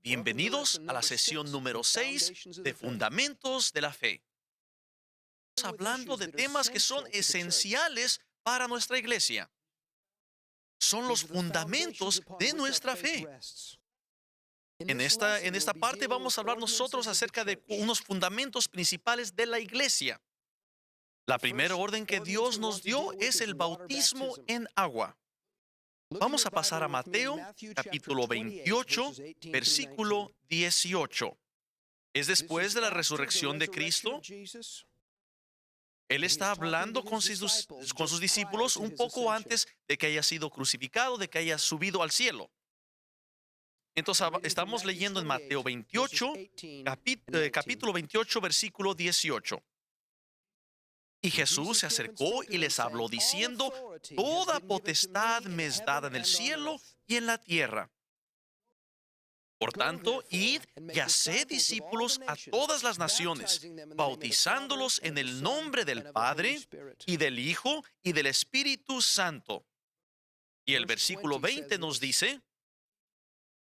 Bienvenidos a la sesión número 6 de Fundamentos de la Fe. Estamos hablando de temas que son esenciales para nuestra iglesia. Son los fundamentos de nuestra fe. En esta parte vamos a hablar nosotros acerca de unos fundamentos principales de la iglesia. La primera orden que Dios nos dio es el bautismo en agua. Vamos a pasar a Mateo, capítulo 28, versículo 18. Es después de la resurrección de Cristo. Él está hablando con sus discípulos un poco antes de que haya sido crucificado, de que haya subido al cielo. Entonces estamos leyendo en Mateo 28, capítulo 28, versículo 18. Y Jesús se acercó y les habló diciendo: Toda potestad me es dada en el cielo y en la tierra. Por tanto, id y haced discípulos a todas las naciones, bautizándolos en el nombre del Padre, y del Hijo, y del Espíritu Santo. Y el versículo 20 nos dice: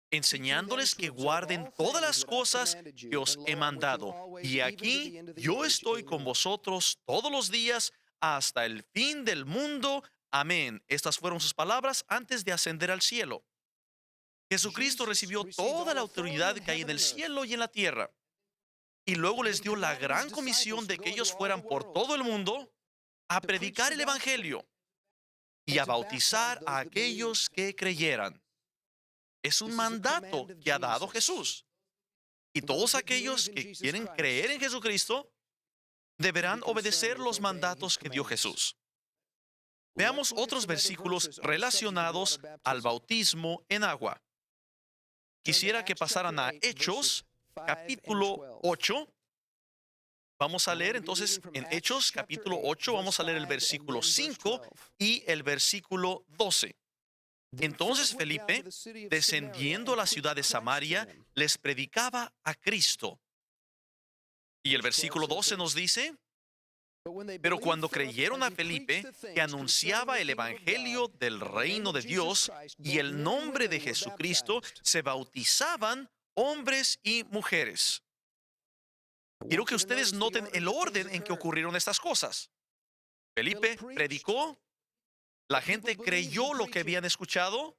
enseñándoles que guarden todas las cosas que os he mandado. Y aquí yo estoy con vosotros todos los días hasta el fin del mundo. Amén. Estas fueron sus palabras antes de ascender al cielo. Jesucristo recibió toda la autoridad que hay en el cielo y en la tierra. Y luego les dio la gran comisión de que ellos fueran por todo el mundo a predicar el Evangelio y a bautizar a aquellos que creyeran. Es un mandato que ha dado Jesús. Y todos aquellos que quieren creer en Jesucristo deberán obedecer los mandatos que dio Jesús. Veamos otros versículos relacionados al bautismo en agua. Quisiera que pasaran a Hechos, capítulo 8. Vamos a leer entonces en Hechos, capítulo 8, vamos a leer el versículo 5 y el versículo 12. Entonces Felipe, descendiendo a la ciudad de Samaria, les predicaba a Cristo. Y el versículo 12 nos dice: pero cuando creyeron a Felipe, que anunciaba el evangelio del reino de Dios y el nombre de Jesucristo, se bautizaban hombres y mujeres. Quiero que ustedes noten el orden en que ocurrieron estas cosas. Felipe predicó, la gente creyó lo que habían escuchado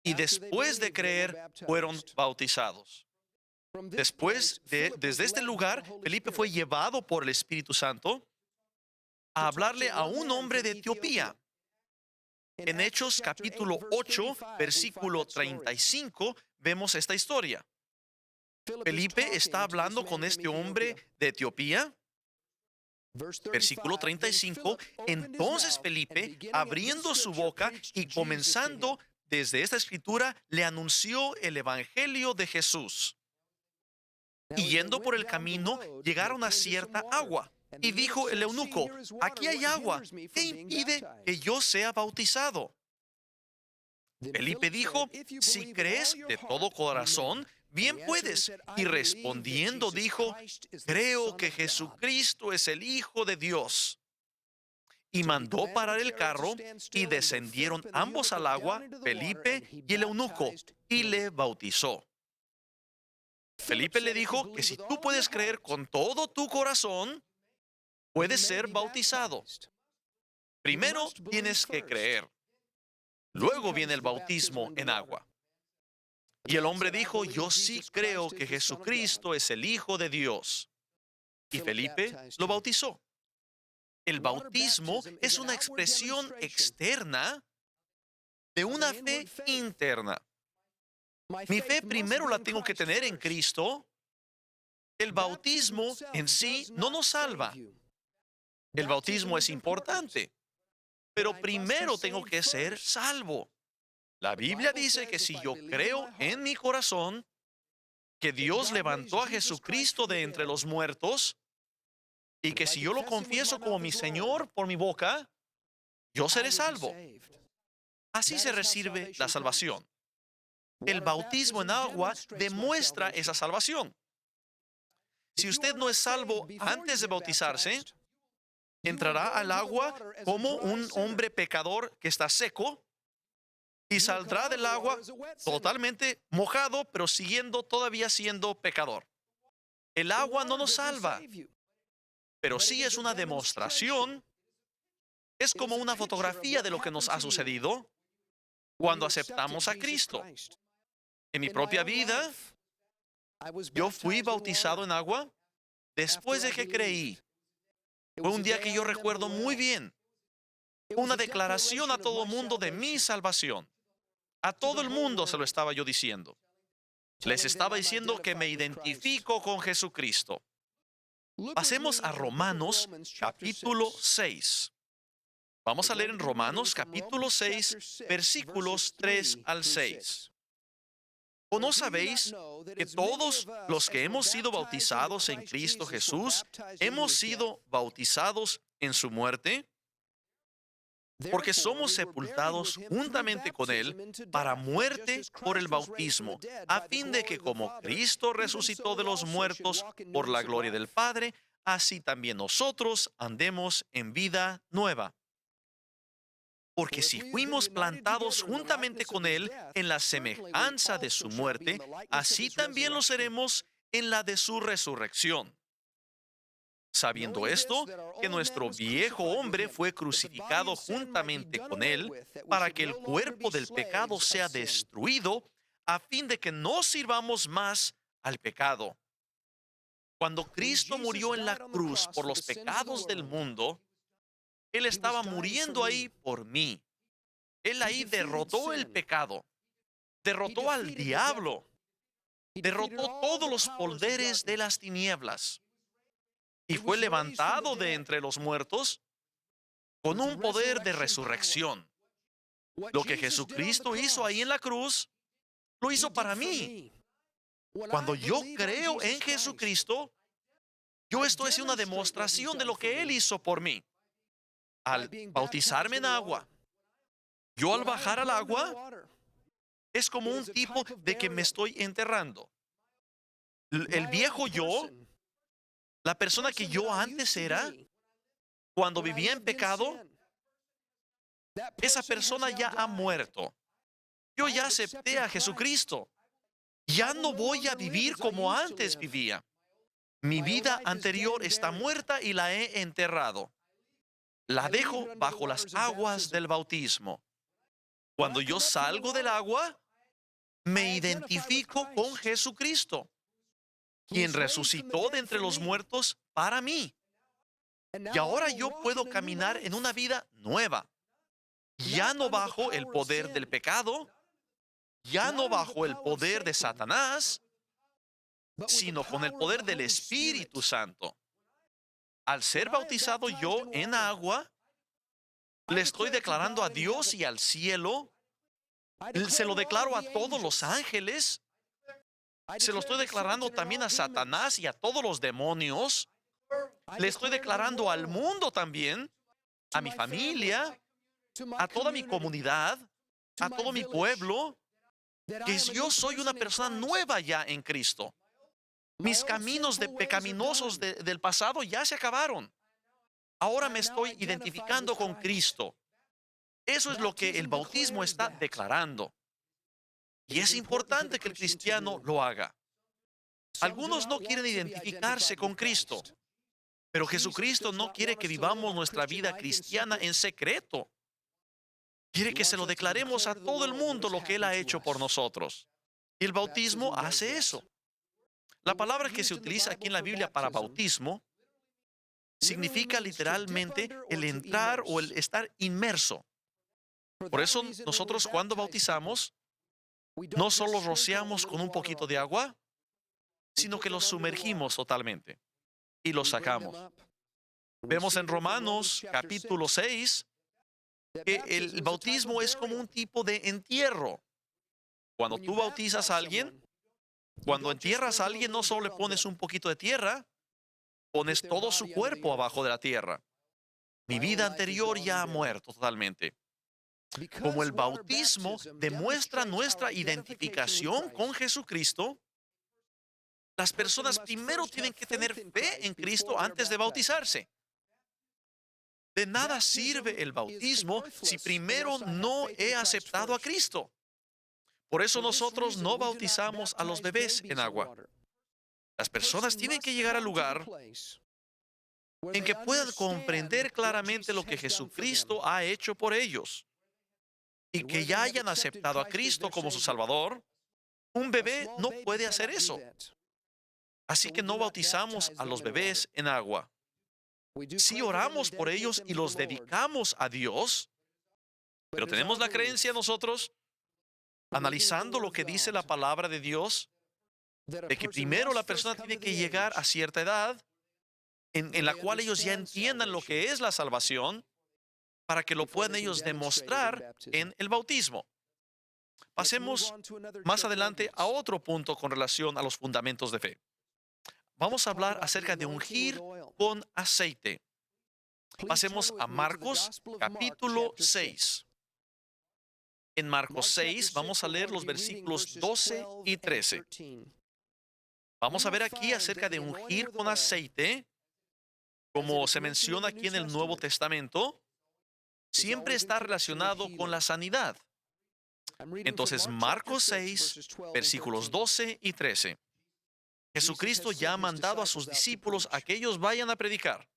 y después de creer fueron bautizados. Desde este lugar, Felipe fue llevado por el Espíritu Santo a hablarle a un hombre de Etiopía. En Hechos capítulo 8, versículo 35, vemos esta historia. Felipe está hablando con este hombre de Etiopía. Versículo 35, entonces Felipe, abriendo su boca y comenzando desde esta escritura, le anunció el evangelio de Jesús. Y yendo por el camino, llegaron a cierta agua. Y dijo el eunuco: aquí hay agua, ¿qué impide que yo sea bautizado? Felipe dijo: si crees de todo corazón, bien puedes. Y respondiendo dijo: creo que Jesucristo es el Hijo de Dios. Y mandó parar el carro, y descendieron ambos al agua, Felipe y el eunuco, y le bautizó. Felipe le dijo que si tú puedes creer con todo tu corazón, puedes ser bautizado. Primero tienes que creer. Luego viene el bautismo en agua. Y el hombre dijo: yo sí creo que Jesucristo es el Hijo de Dios. Y Felipe lo bautizó. El bautismo es una expresión externa de una fe interna. Mi fe primero la tengo que tener en Cristo. El bautismo en sí no nos salva. El bautismo es importante, pero primero tengo que ser salvo. La Biblia dice que si yo creo en mi corazón que Dios levantó a Jesucristo de entre los muertos y que si yo lo confieso como mi Señor por mi boca, yo seré salvo. Así se recibe la salvación. El bautismo en agua demuestra esa salvación. Si usted no es salvo antes de bautizarse, entrará al agua como un hombre pecador que está seco y saldrá del agua totalmente mojado, pero siguiendo todavía siendo pecador. El agua no nos salva, pero sí es una demostración, es como una fotografía de lo que nos ha sucedido cuando aceptamos a Cristo. En mi propia vida, yo fui bautizado en agua después de que creí. Fue un día que yo recuerdo muy bien. Una declaración a todo mundo de mi salvación. A todo el mundo se lo estaba yo diciendo. Les estaba diciendo que me identifico con Jesucristo. Pasemos a Romanos capítulo 6. Vamos a leer en Romanos capítulo 6, versículos 3 al 6. ¿O no sabéis que todos los que hemos sido bautizados en Cristo Jesús, hemos sido bautizados en su muerte? Porque somos sepultados juntamente con Él para muerte por el bautismo, a fin de que como Cristo resucitó de los muertos por la gloria del Padre, así también nosotros andemos en vida nueva. Porque si fuimos plantados juntamente con Él en la semejanza de su muerte, así también lo seremos en la de su resurrección. Sabiendo esto, que nuestro viejo hombre fue crucificado juntamente con Él, para que el cuerpo del pecado sea destruido, a fin de que no sirvamos más al pecado. Cuando Cristo murió en la cruz por los pecados del mundo, Él estaba muriendo ahí por mí. Él ahí derrotó el pecado, derrotó al diablo, derrotó todos los poderes de las tinieblas y fue levantado de entre los muertos con un poder de resurrección. Lo que Jesucristo hizo ahí en la cruz, lo hizo para mí. Cuando yo creo en Jesucristo, yo estoy haciendo una demostración de lo que Él hizo por mí. Al bautizarme en agua, yo al bajar al agua, es como un tipo de que me estoy enterrando. El viejo yo, la persona que yo antes era, cuando vivía en pecado, esa persona ya ha muerto. Yo ya acepté a Jesucristo. Ya no voy a vivir como antes vivía. Mi vida anterior está muerta y la he enterrado. La dejo bajo las aguas del bautismo. Cuando yo salgo del agua, me identifico con Jesucristo, quien resucitó de entre los muertos para mí. Y ahora yo puedo caminar en una vida nueva. Ya no bajo el poder del pecado, ya no bajo el poder de Satanás, sino con el poder del Espíritu Santo. Al ser bautizado yo en agua, le estoy declarando a Dios y al cielo, se lo declaro a todos los ángeles, se lo estoy declarando también a Satanás y a todos los demonios, le estoy declarando al mundo también, a mi familia, a toda mi comunidad, a todo mi pueblo, que yo soy una persona nueva ya en Cristo. Mis caminos de pecaminosos del pasado ya se acabaron. Ahora me estoy identificando con Cristo. Eso es lo que el bautismo está declarando. Y es importante que el cristiano lo haga. Algunos no quieren identificarse con Cristo, pero Jesucristo no quiere que vivamos nuestra vida cristiana en secreto. Quiere que se lo declaremos a todo el mundo lo que Él ha hecho por nosotros. Y el bautismo hace eso. La palabra que se utiliza aquí en la Biblia para bautismo significa literalmente el entrar o el estar inmerso. Por eso nosotros cuando bautizamos, no solo rociamos con un poquito de agua, sino que los sumergimos totalmente y los sacamos. Vemos en Romanos capítulo 6 que el bautismo es como un tipo de entierro. Cuando tú bautizas a alguien, cuando entierras a alguien, no solo le pones un poquito de tierra, pones todo su cuerpo abajo de la tierra. Mi vida anterior ya ha muerto totalmente. Como el bautismo demuestra nuestra identificación con Jesucristo, las personas primero tienen que tener fe en Cristo antes de bautizarse. De nada sirve el bautismo si primero no he aceptado a Cristo. Por eso nosotros no bautizamos a los bebés en agua. Las personas tienen que llegar al lugar en que puedan comprender claramente lo que Jesucristo ha hecho por ellos y que ya hayan aceptado a Cristo como su Salvador. Un bebé no puede hacer eso. Así que no bautizamos a los bebés en agua. Sí oramos por ellos y los dedicamos a Dios, pero tenemos la creencia nosotros, analizando lo que dice la palabra de Dios, de que primero la persona tiene que llegar a cierta edad en la cual ellos ya entiendan lo que es la salvación para que lo puedan ellos demostrar en el bautismo. Pasemos más adelante a otro punto con relación a los fundamentos de fe. Vamos a hablar acerca de ungir con aceite. Pasemos a Marcos capítulo 6. En Marcos 6 vamos a leer los versículos 12 y 13. Vamos a ver aquí acerca de ungir con aceite. Como se menciona aquí en el Nuevo Testamento, siempre está relacionado con la sanidad. Entonces, Marcos 6, versículos 12 y 13. Jesucristo ya ha mandado a sus discípulos a que ellos vayan a predicar.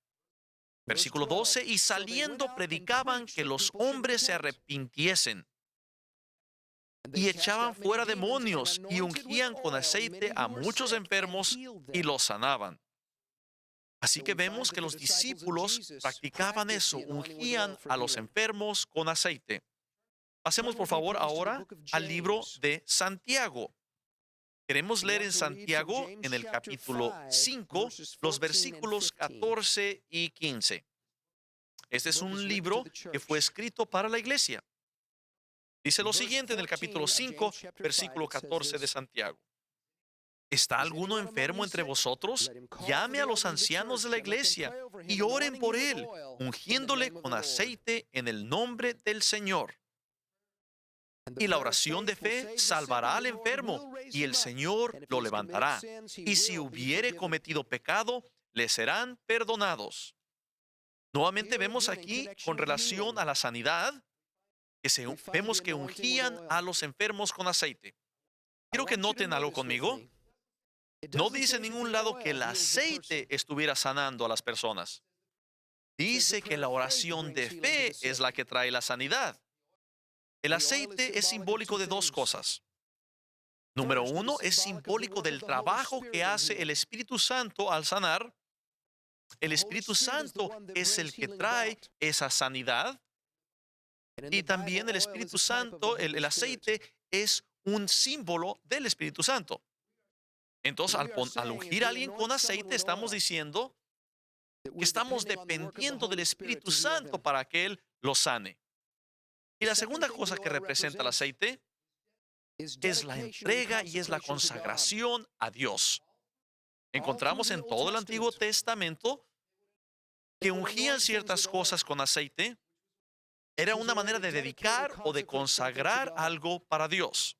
Versículo 12, y saliendo predicaban que los hombres se arrepintiesen y echaban fuera demonios y ungían con aceite a muchos enfermos y los sanaban. Así que vemos que los discípulos practicaban eso, ungían a los enfermos con aceite. Pasemos por favor ahora al libro de Santiago. Queremos leer en Santiago, en el capítulo 5, los versículos 14 y 15. Este es un libro que fue escrito para la iglesia. Dice lo siguiente en el capítulo 5, versículo 14 de Santiago. ¿Está alguno enfermo entre vosotros? Llame a los ancianos de la iglesia y oren por él, ungiéndole con aceite en el nombre del Señor. Y la oración de fe salvará al enfermo, y el Señor lo levantará. Y si hubiere cometido pecado, le serán perdonados. Nuevamente vemos aquí, con relación a la sanidad, vemos que ungían a los enfermos con aceite. Quiero que noten algo conmigo. No dice en ningún lado que el aceite estuviera sanando a las personas. Dice que la oración de fe es la que trae la sanidad. El aceite es simbólico de dos cosas. Número uno, es simbólico del trabajo que hace el Espíritu Santo al sanar. El Espíritu Santo es el que trae esa sanidad. Y también el Espíritu Santo, el aceite, es un símbolo del Espíritu Santo. Entonces, al ungir a alguien con aceite, estamos diciendo que estamos dependiendo del Espíritu Santo para que Él lo sane. Y la segunda cosa que representa el aceite es la entrega y es la consagración a Dios. Encontramos en todo el Antiguo Testamento que ungían ciertas cosas con aceite. Era una manera de dedicar o de consagrar algo para Dios.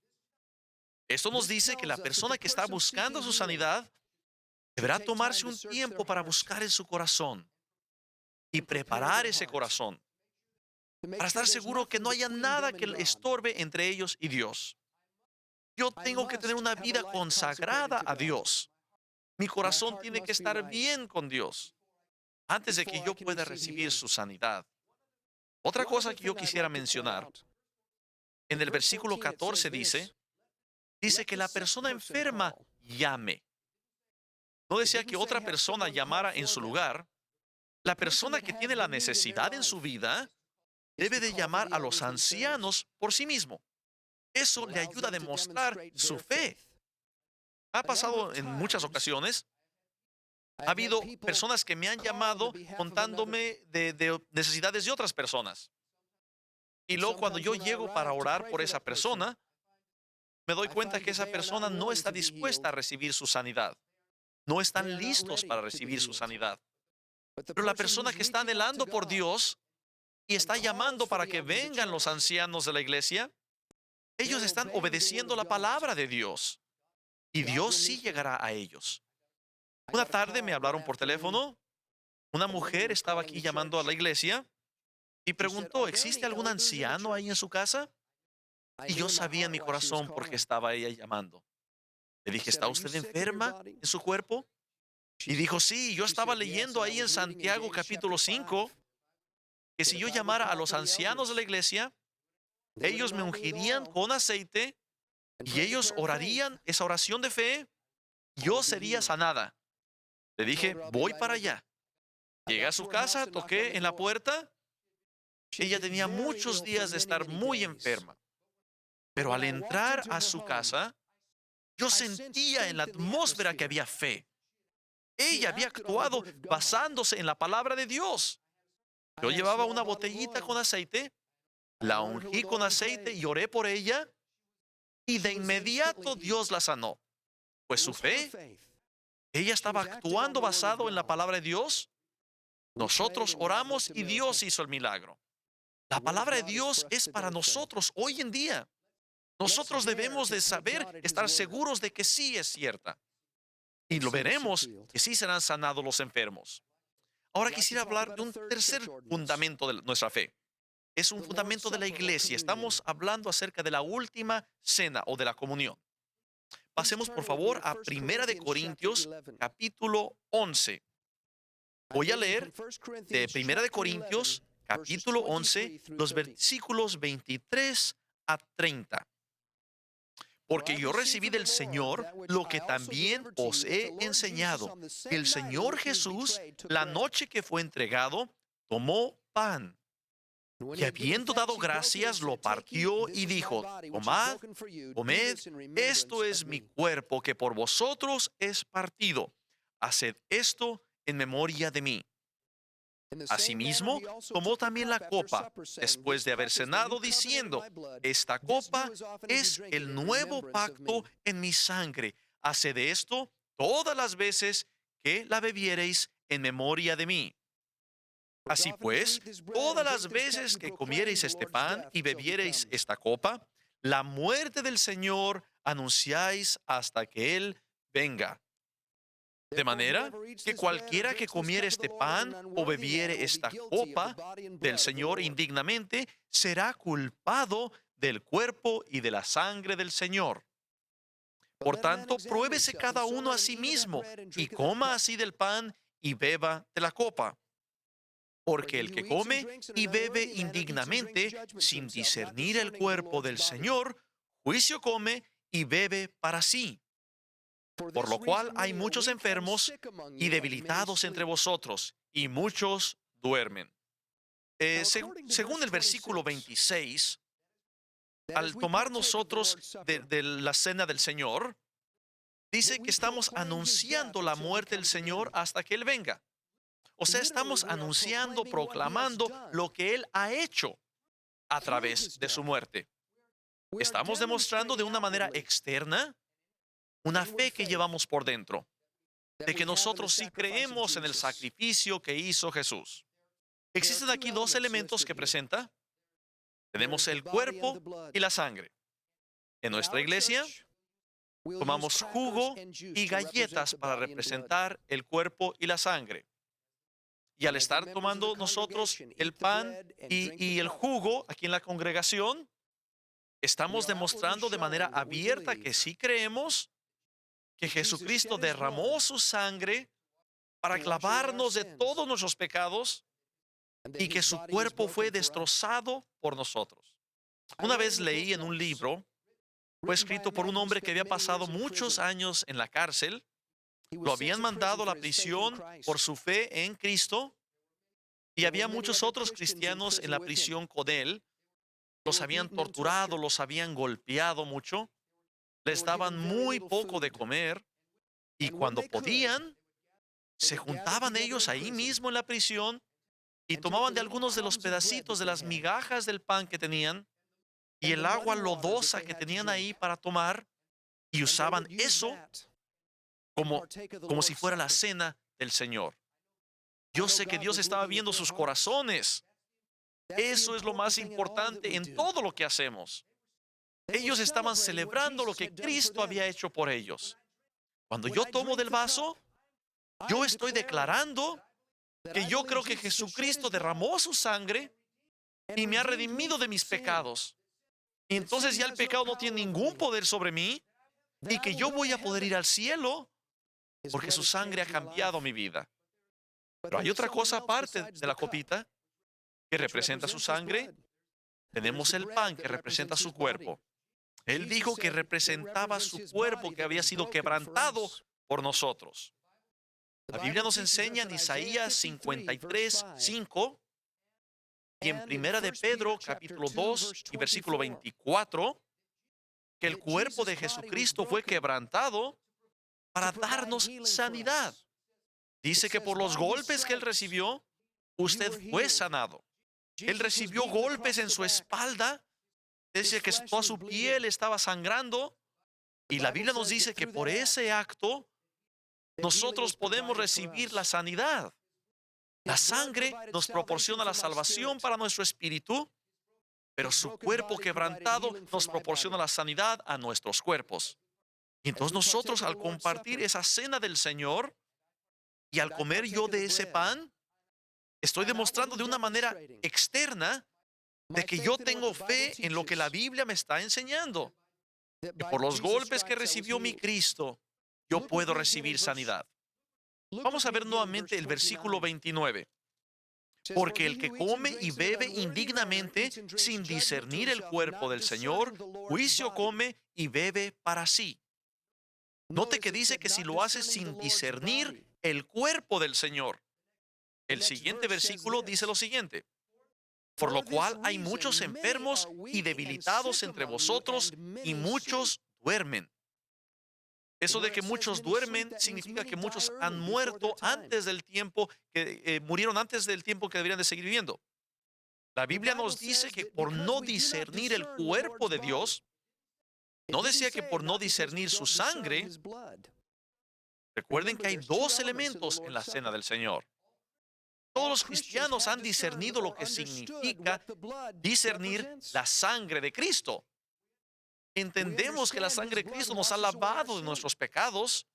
Esto nos dice que la persona que está buscando su sanidad deberá tomarse un tiempo para buscar en su corazón y preparar ese corazón para estar seguro que no haya nada que le estorbe entre ellos y Dios. Yo tengo que tener una vida consagrada a Dios. Mi corazón tiene que estar bien con Dios antes de que yo pueda recibir su sanidad. Otra cosa que yo quisiera mencionar, en el versículo 14 dice que la persona enferma llame. No decía que otra persona llamara en su lugar. La persona que tiene la necesidad en su vida debe de llamar a los ancianos por sí mismo. Eso le ayuda a demostrar su fe. Ha pasado en muchas ocasiones. Ha habido personas que me han llamado contándome de necesidades de otras personas. Y luego cuando yo llego para orar por esa persona, me doy cuenta que esa persona no está dispuesta a recibir su sanidad. No están listos para recibir su sanidad. Pero la persona que está anhelando por Dios y está llamando para que vengan los ancianos de la iglesia, ellos están obedeciendo la palabra de Dios. Y Dios sí llegará a ellos. Una tarde me hablaron por teléfono una mujer estaba aquí llamando a la iglesia y preguntó, ¿existe algún anciano ahí en su casa? Y yo sabía en mi corazón por qué estaba ella llamando. Le dije, ¿está usted enferma en su cuerpo? Y dijo, sí, yo estaba leyendo ahí en Santiago capítulo 5 que si yo llamara a los ancianos de la iglesia, ellos me ungirían con aceite y ellos orarían esa oración de fe, yo sería sanada. Le dije, voy para allá. Llegué a su casa, toqué en la puerta. Ella tenía muchos días de estar muy enferma, pero al entrar a su casa, yo sentía en la atmósfera que había fe. Ella había actuado basándose en la palabra de Dios. Yo llevaba una botellita con aceite, la ungí con aceite y oré por ella, y de inmediato Dios la sanó. Pues su fe, ella estaba actuando basado en la palabra de Dios. Nosotros oramos y Dios hizo el milagro. La palabra de Dios es para nosotros hoy en día. Nosotros debemos de saber, estar seguros de que sí es cierta. Y lo veremos que sí serán sanados los enfermos. Ahora quisiera hablar de un tercer fundamento de nuestra fe. Es un fundamento de la iglesia. Estamos hablando acerca de la última cena o de la comunión. Pasemos por favor a Primera de Corintios, capítulo 11. Voy a leer de Primera de Corintios, capítulo 11, los versículos 23 a 30. Porque yo recibí del Señor lo que también os he enseñado. Que el Señor Jesús, la noche que fue entregado, tomó pan. Y habiendo dado gracias, lo partió y dijo, tomad, comed, esto es mi cuerpo que por vosotros es partido. Haced esto en memoria de mí. Asimismo, tomó también la copa, después de haber cenado, diciendo, esta copa es el nuevo pacto en mi sangre. Haced esto todas las veces que la bebiereis en memoria de mí. Así pues, todas las veces que comiereis este pan y bebiereis esta copa, la muerte del Señor anunciáis hasta que Él venga. De manera que cualquiera que comiere este pan o bebiere esta copa del Señor indignamente, será culpado del cuerpo y de la sangre del Señor. Por tanto, pruébese cada uno a sí mismo y coma así del pan y beba de la copa. Porque el que come y bebe indignamente, sin discernir el cuerpo del Señor, juicio come y bebe para sí. Por lo cual hay muchos enfermos y debilitados entre vosotros, y muchos duermen. Según el versículo 26, al tomar nosotros de la cena del Señor, dice que estamos anunciando la muerte del Señor hasta que Él venga. O sea, estamos anunciando, proclamando lo que Él ha hecho a través de su muerte. Estamos demostrando de una manera externa una fe que llevamos por dentro, de que nosotros sí creemos en el sacrificio que hizo Jesús. Existen aquí dos elementos que presenta. Tenemos el cuerpo y la sangre. En nuestra iglesia tomamos jugo y galletas para representar el cuerpo y la sangre. Y al estar tomando nosotros el pan y el jugo aquí en la congregación, estamos demostrando de manera abierta que sí creemos que Jesucristo derramó su sangre para lavarnos de todos nuestros pecados y que su cuerpo fue destrozado por nosotros. Una vez leí en un libro, fue escrito por un hombre que había pasado muchos años en la cárcel. Lo habían mandado a la prisión por su fe en Cristo y había muchos otros cristianos en la prisión con él. Los habían torturado, los habían golpeado mucho, les daban muy poco de comer y cuando podían, se juntaban ellos ahí mismo en la prisión y tomaban de algunos de los pedacitos de las migajas del pan que tenían y el agua lodosa que tenían ahí para tomar y usaban eso como si fuera la cena del Señor. Yo sé que Dios estaba viendo sus corazones. Eso es lo más importante en todo lo que hacemos. Ellos estaban celebrando lo que Cristo había hecho por ellos. Cuando yo tomo del vaso, yo estoy declarando que yo creo que Jesucristo derramó su sangre y me ha redimido de mis pecados. Y entonces ya el pecado no tiene ningún poder sobre mí y que yo voy a poder ir al cielo porque su sangre ha cambiado mi vida. Pero hay otra cosa aparte de la copita que representa su sangre. Tenemos el pan que representa su cuerpo. Él dijo que representaba su cuerpo que había sido quebrantado por nosotros. La Biblia nos enseña en Isaías 53:5 y en Primera de Pedro, capítulo 2 y versículo 24, que el cuerpo de Jesucristo fue quebrantado para darnos sanidad. Dice que por los golpes que él recibió, usted fue sanado. Él recibió golpes en su espalda. Dice que toda su piel estaba sangrando. Y la Biblia nos dice que por ese acto nosotros podemos recibir la sanidad. La sangre nos proporciona la salvación para nuestro espíritu, pero su cuerpo quebrantado nos proporciona la sanidad a nuestros cuerpos. Y entonces nosotros, al compartir esa cena del Señor y al comer yo de ese pan, estoy demostrando de una manera externa de que yo tengo fe en lo que la Biblia me está enseñando. Que por los golpes que recibió mi Cristo, yo puedo recibir sanidad. Vamos a ver nuevamente el versículo 29. Porque el que come y bebe indignamente, sin discernir el cuerpo del Señor, juicio come y bebe para sí. Note que dice que si lo hace sin discernir el cuerpo del Señor. El siguiente versículo dice lo siguiente. Por lo cual hay muchos enfermos y debilitados entre vosotros y muchos duermen. Eso de que muchos duermen significa que muchos han muerto antes del tiempo, que murieron antes del tiempo que deberían de seguir viviendo. La Biblia nos dice que por no discernir el cuerpo de Dios, no decía que por no discernir su sangre. Recuerden que hay dos elementos en la cena del Señor. Todos los cristianos han discernido lo que significa discernir la sangre de Cristo. Entendemos que la sangre de Cristo nos ha lavado de nuestros pecados,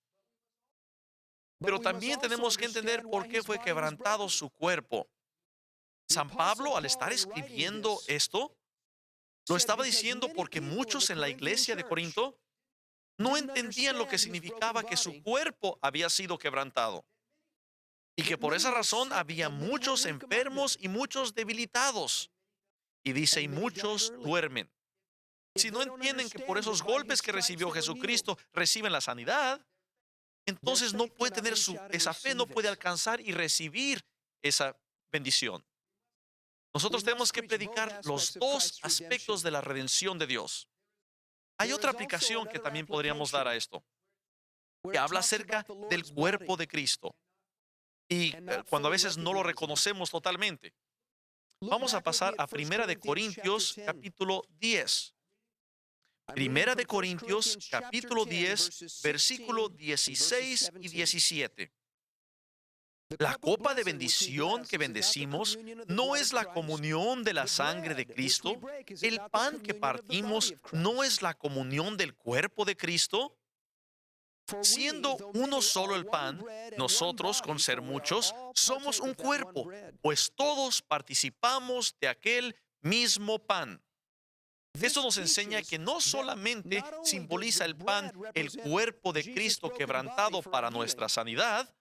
pero también tenemos que entender por qué fue quebrantado su cuerpo. San Pablo, al estar escribiendo esto, lo estaba diciendo porque muchos en la iglesia de Corinto no entendían lo que significaba que su cuerpo había sido quebrantado. Y que por esa razón había muchos enfermos y muchos debilitados. Y dice, y muchos duermen. Si no entienden que por esos golpes que recibió Jesucristo reciben la sanidad, entonces no puede tener esa fe, no puede alcanzar y recibir esa bendición. Nosotros tenemos que predicar los dos aspectos de la redención de Dios. Hay otra aplicación que también podríamos dar a esto, que habla acerca del cuerpo de Cristo. Y cuando a veces no lo reconocemos totalmente. Vamos a pasar a Primera de Corintios, capítulo 10. Primera de Corintios, capítulo 10, versículo 16 y 17. La copa de bendición que bendecimos no es la comunión de la sangre de Cristo. El pan que partimos no es la comunión del cuerpo de Cristo. Siendo uno solo el pan, nosotros, con ser muchos, somos un cuerpo, pues todos participamos de aquel mismo pan. Esto nos enseña que no solamente simboliza el pan el cuerpo de Cristo quebrantado para nuestra sanidad,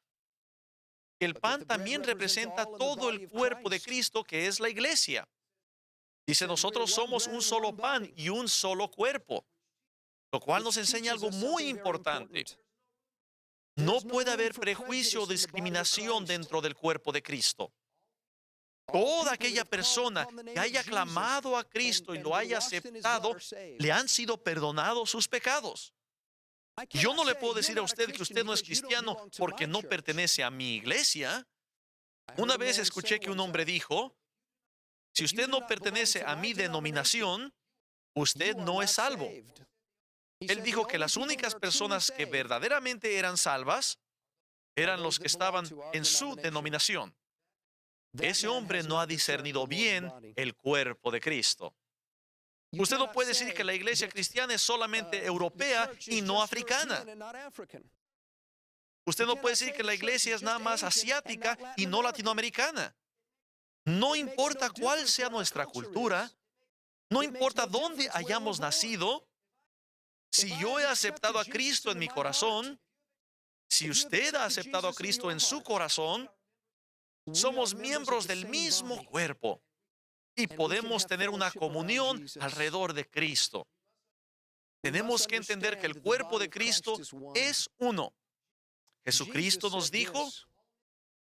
el pan también representa todo el cuerpo de Cristo que es la iglesia. Dice, nosotros somos un solo pan y un solo cuerpo. Lo cual nos enseña algo muy importante. No puede haber prejuicio o discriminación dentro del cuerpo de Cristo. Toda aquella persona que haya clamado a Cristo y lo haya aceptado, le han sido perdonados sus pecados. Yo no le puedo decir a usted que usted no es cristiano porque no pertenece a mi iglesia. Una vez escuché que un hombre dijo, si usted no pertenece a mi denominación, usted no es salvo. Él dijo que las únicas personas que verdaderamente eran salvas eran los que estaban en su denominación. Ese hombre no ha discernido bien el cuerpo de Cristo. Usted no puede decir que la iglesia cristiana es solamente europea y no africana. Usted no puede decir que la iglesia es nada más asiática y no latinoamericana. No importa cuál sea nuestra cultura, no importa dónde hayamos nacido, si yo he aceptado a Cristo en mi corazón, si usted ha aceptado a Cristo en su corazón, somos miembros del mismo cuerpo y podemos tener una comunión alrededor de Cristo. Tenemos que entender que el cuerpo de Cristo es uno. Jesucristo nos dijo: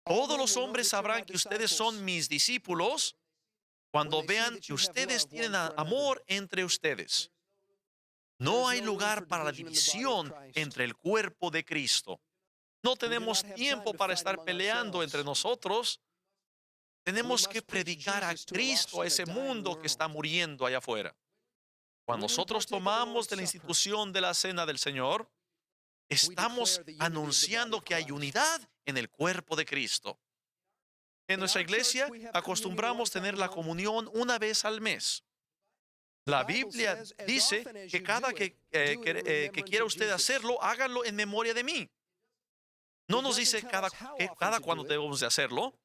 todos los hombres sabrán que ustedes son mis discípulos cuando vean que ustedes tienen amor entre ustedes. No hay lugar para la división entre el cuerpo de Cristo. No tenemos tiempo para estar peleando entre nosotros. Tenemos que predicar a Cristo a ese mundo que está muriendo allá afuera. Cuando nosotros tomamos de la institución de la cena del Señor, estamos anunciando que hay unidad en el cuerpo de Cristo. En nuestra iglesia acostumbramos tener la comunión una vez al mes. La Biblia dice que que quiera usted hacerlo, háganlo en memoria de mí. No nos dice cada cuando debemos de hacerlo.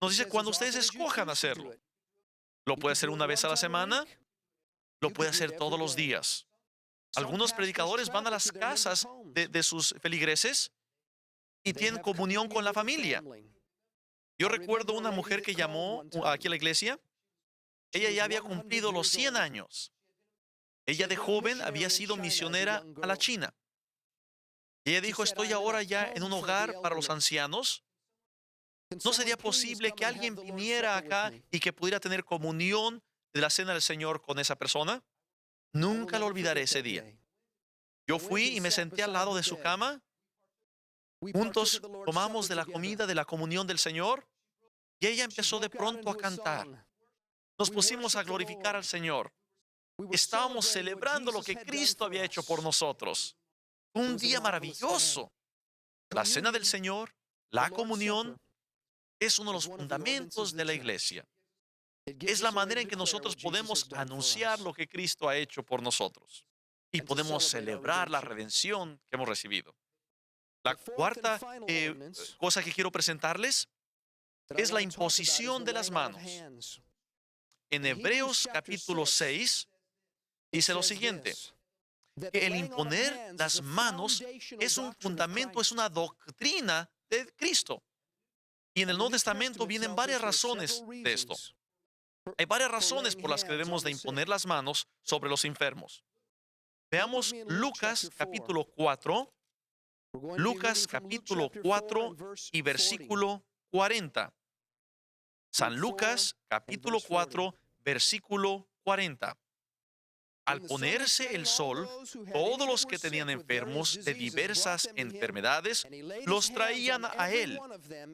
Nos dice cuando ustedes escojan hacerlo. Lo puede hacer una vez a la semana, lo puede hacer todos los días. Algunos predicadores van a las casas de sus feligreses y tienen comunión con la familia. Yo recuerdo una mujer que llamó aquí a la iglesia. Ella ya había cumplido los 100 años. Ella de joven había sido misionera a la China. Y ella dijo: estoy ahora ya en un hogar para los ancianos. ¿No sería posible que alguien viniera acá y que pudiera tener comunión de la cena del Señor con esa persona? Nunca lo olvidaré ese día. Yo fui y me senté al lado de su cama. Juntos tomamos de la comida de la comunión del Señor y ella empezó de pronto a cantar. Nos pusimos a glorificar al Señor. Estábamos celebrando lo que Cristo había hecho por nosotros. Un día maravilloso. La cena del Señor, la comunión, es uno de los fundamentos de la iglesia. Es la manera en que nosotros podemos anunciar lo que Cristo ha hecho por nosotros y podemos celebrar la redención que hemos recibido. La cuarta cosa que quiero presentarles es la imposición de las manos. En Hebreos capítulo 6 dice lo siguiente: que el imponer las manos es un fundamento, es una doctrina de Cristo. Y en el Nuevo Testamento vienen varias razones de esto. Hay varias razones por las que debemos de imponer las manos sobre los enfermos. Veamos Lucas capítulo 4. Lucas capítulo 4 y versículo 40. San Lucas capítulo 4, versículo 40. Al ponerse el sol, todos los que tenían enfermos de diversas enfermedades los traían a él,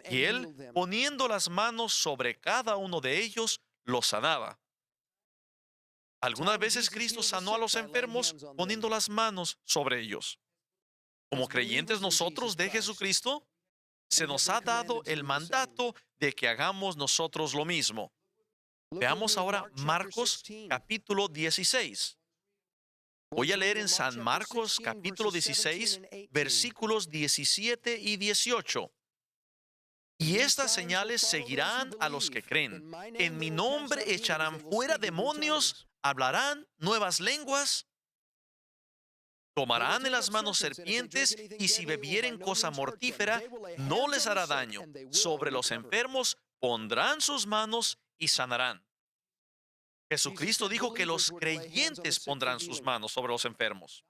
y él, poniendo las manos sobre cada uno de ellos, los sanaba. Algunas veces Cristo sanó a los enfermos poniendo las manos sobre ellos. Como creyentes nosotros de Jesucristo, se nos ha dado el mandato de que hagamos nosotros lo mismo. Veamos ahora Marcos capítulo 16. Voy a leer en San Marcos capítulo 16, versículos 17 y 18. Y estas señales seguirán a los que creen. En mi nombre echarán fuera demonios, hablarán nuevas lenguas, tomarán en las manos serpientes, y si bebieren cosa mortífera, no les hará daño. Sobre los enfermos pondrán sus manos y sanarán. Jesucristo dijo que los creyentes pondrán sus manos sobre los enfermos.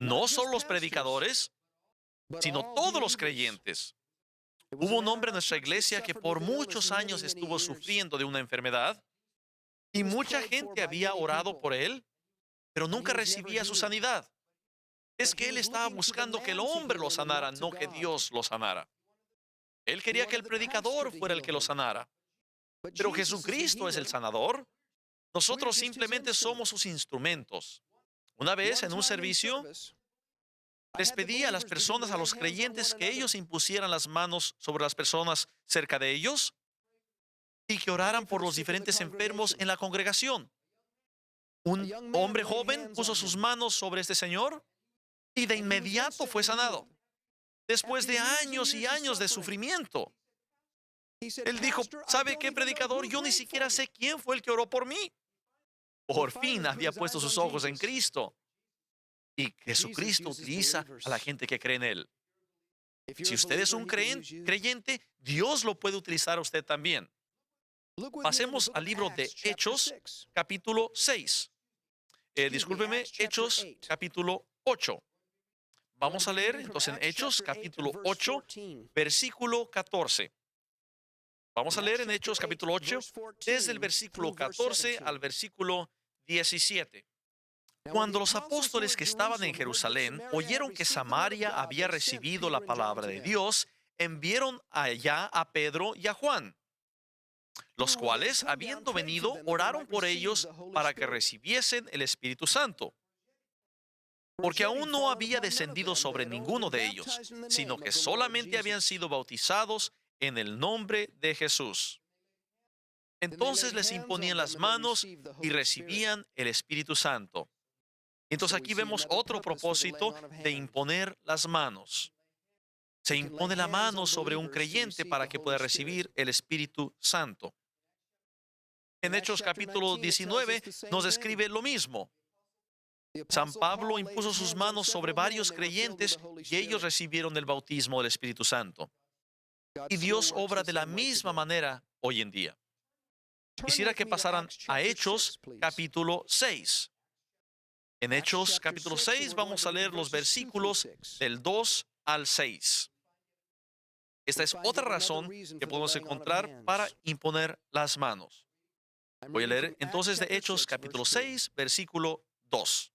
No solo los predicadores, sino todos los creyentes. Hubo un hombre en nuestra iglesia que por muchos años estuvo sufriendo de una enfermedad y mucha gente había orado por él, pero nunca recibía su sanidad. Es que él estaba buscando que el hombre lo sanara, no que Dios lo sanara. Él quería que el predicador fuera el que lo sanara. Pero Jesucristo es el sanador. Nosotros simplemente somos sus instrumentos. Una vez en un servicio, les pedí a las personas, a los creyentes, que ellos impusieran las manos sobre las personas cerca de ellos y que oraran por los diferentes enfermos en la congregación. Un hombre joven puso sus manos sobre este señor y de inmediato fue sanado. después de años y años de sufrimiento. Él dijo, ¿sabe qué, predicador? Yo ni siquiera sé quién fue el que oró por mí. Por fin había puesto sus ojos en Cristo. Y Jesucristo utiliza a la gente que cree en Él. Si usted es un creyente, Dios lo puede utilizar a usted también. Pasemos al libro de Hechos, capítulo 6. Discúlpeme, Hechos, capítulo 8. Vamos a leer entonces en Hechos, capítulo 8, versículo 14. Vamos a leer en Hechos, capítulo 8, desde el versículo 14 al versículo 17. Cuando los apóstoles que estaban en Jerusalén oyeron que Samaria había recibido la palabra de Dios, enviaron allá a Pedro y a Juan, los cuales, habiendo venido, oraron por ellos para que recibiesen el Espíritu Santo, porque aún no había descendido sobre ninguno de ellos, sino que solamente habían sido bautizados en el nombre de Jesús. Entonces les imponían las manos y recibían el Espíritu Santo. Entonces aquí vemos otro propósito de imponer las manos. Se impone la mano sobre un creyente para que pueda recibir el Espíritu Santo. En Hechos capítulo 19 nos describe lo mismo. San Pablo impuso sus manos sobre varios creyentes y ellos recibieron el bautismo del Espíritu Santo. Y Dios obra de la misma manera hoy en día. Quisiera que pasaran a Hechos capítulo 6. En Hechos capítulo 6 vamos a leer los versículos del 2 al 6. Esta es otra razón que podemos encontrar para imponer las manos. Voy a leer entonces de Hechos capítulo 6, versículo 2.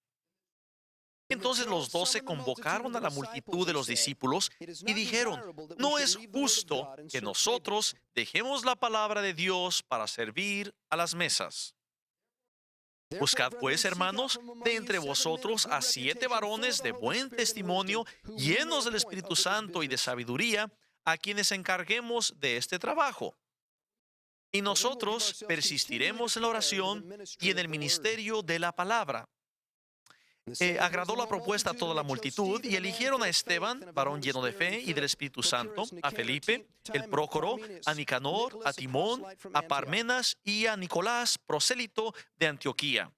Entonces los 12 convocaron a la multitud de los discípulos y dijeron, no es justo que nosotros dejemos la palabra de Dios para servir a las mesas. Buscad pues, hermanos, de entre vosotros a 7 varones de buen testimonio, llenos del Espíritu Santo y de sabiduría, a quienes encarguemos de este trabajo. Y nosotros persistiremos en la oración y en el ministerio de la palabra. Agradó la propuesta a toda la multitud y eligieron a Esteban, varón lleno de fe y del Espíritu Santo, a Felipe, el Prócoro, a Nicanor, a Timón, a Parmenas y a Nicolás, prosélito de Antioquía,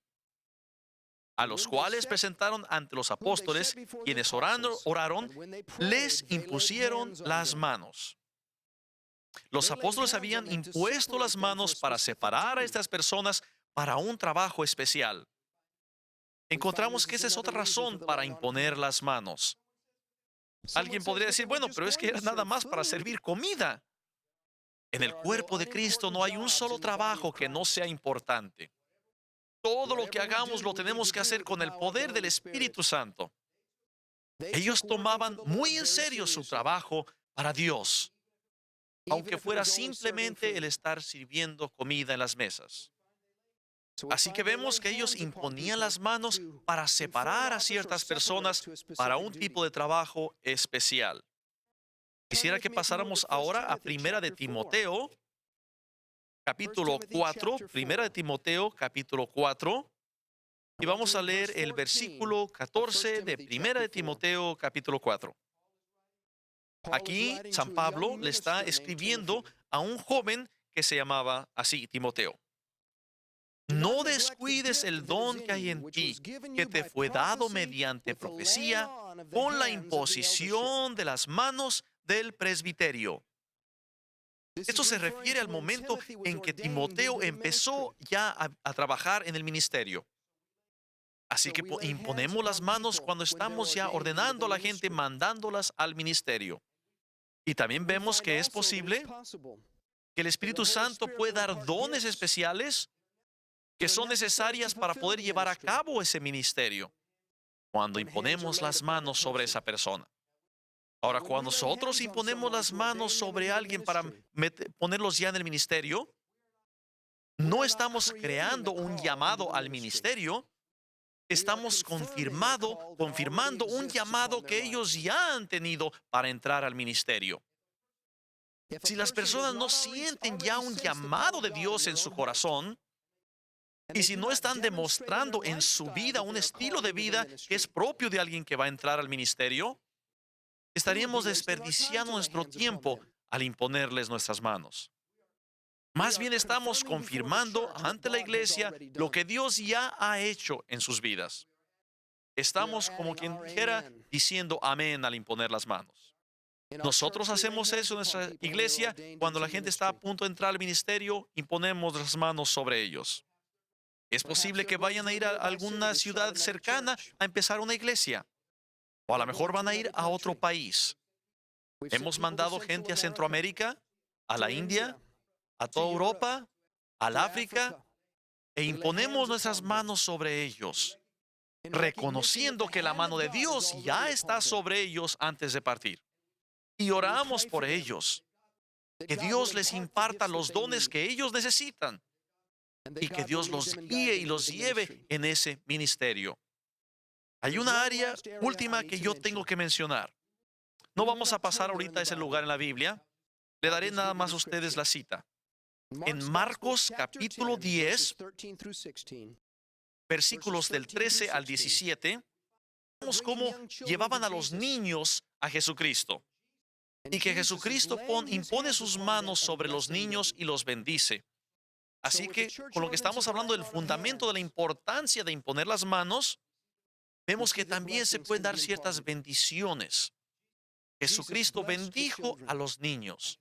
a los cuales presentaron ante los apóstoles, quienes oraron, les impusieron las manos. Los apóstoles habían impuesto las manos para separar a estas personas para un trabajo especial. Encontramos que esa es otra razón para imponer las manos. Alguien podría decir, bueno, pero es que era nada más para servir comida. En el cuerpo de Cristo no hay un solo trabajo que no sea importante. Todo lo que hagamos lo tenemos que hacer con el poder del Espíritu Santo. Ellos tomaban muy en serio su trabajo para Dios, aunque fuera simplemente el estar sirviendo comida en las mesas. Así que vemos que ellos imponían las manos para separar a ciertas personas para un tipo de trabajo especial. Quisiera que pasáramos ahora a Primera de Timoteo, capítulo 4, Primera de Timoteo, capítulo 4, y vamos a leer el versículo 14 de Primera de Timoteo, capítulo 4. Aquí San Pablo le está escribiendo a un joven que se llamaba así, Timoteo. No descuides el don que hay en ti, que te fue dado mediante profecía, con la imposición de las manos del presbiterio. Esto se refiere al momento en que Timoteo empezó ya a trabajar en el ministerio. Así que imponemos las manos cuando estamos ya ordenando a la gente, mandándolas al ministerio. Y también vemos que es posible que el Espíritu Santo puede dar dones especiales que son necesarias para poder llevar a cabo ese ministerio cuando imponemos las manos sobre esa persona. Ahora, cuando nosotros imponemos las manos sobre alguien para ponerlos ya en el ministerio, no estamos creando un llamado al ministerio, estamos confirmando un llamado que ellos ya han tenido para entrar al ministerio. Si las personas no sienten ya un llamado de Dios en su corazón, y si no están demostrando en su vida un estilo de vida que es propio de alguien que va a entrar al ministerio, estaríamos desperdiciando nuestro tiempo al imponerles nuestras manos. Más bien estamos confirmando ante la iglesia lo que Dios ya ha hecho en sus vidas. Estamos, como quien dijera, diciendo amén al imponer las manos. Nosotros hacemos eso en nuestra iglesia cuando la gente está a punto de entrar al ministerio, imponemos las manos sobre ellos. Es posible que vayan a ir a alguna ciudad cercana a empezar una iglesia, o a lo mejor van a ir a otro país. Hemos mandado gente a Centroamérica, a la India, a toda Europa, al África, e imponemos nuestras manos sobre ellos, reconociendo que la mano de Dios ya está sobre ellos antes de partir. Y oramos por ellos, que Dios les imparta los dones que ellos necesitan y que Dios los guíe y los lleve en ese ministerio. Hay una área última que yo tengo que mencionar. No vamos a pasar ahorita a ese lugar en la Biblia. Le daré nada más a ustedes la cita. En Marcos capítulo 10, versículos del 13 al 17, vemos cómo llevaban a los niños a Jesucristo. Y que Jesucristo impone sus manos sobre los niños y los bendice. Así que, con lo que estamos hablando del fundamento de la importancia de imponer las manos, vemos que también se pueden dar ciertas bendiciones. Jesucristo bendijo a los niños.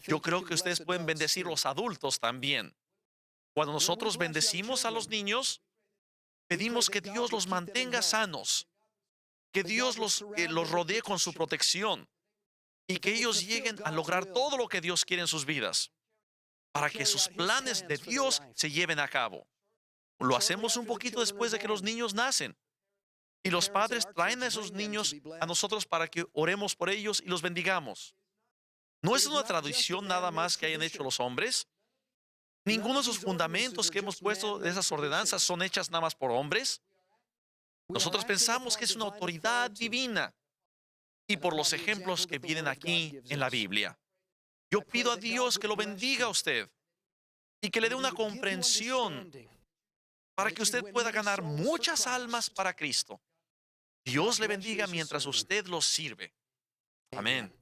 Yo creo que ustedes pueden bendecir a los adultos también. Cuando nosotros bendecimos a los niños, pedimos que Dios los mantenga sanos, que Dios los rodee con su protección y que ellos lleguen a lograr todo lo que Dios quiere en sus vidas, para que sus planes de Dios se lleven a cabo. Lo hacemos un poquito después de que los niños nacen. Y los padres traen a esos niños a nosotros para que oremos por ellos y los bendigamos. No es una tradición nada más que hayan hecho los hombres. Ninguno de esos fundamentos que hemos puesto de esas ordenanzas son hechas nada más por hombres. Nosotros pensamos que es una autoridad divina y por los ejemplos que vienen aquí en la Biblia. Yo pido a Dios que lo bendiga a usted y que le dé una comprensión para que usted pueda ganar muchas almas para Cristo. Dios le bendiga mientras usted los sirve. Amén.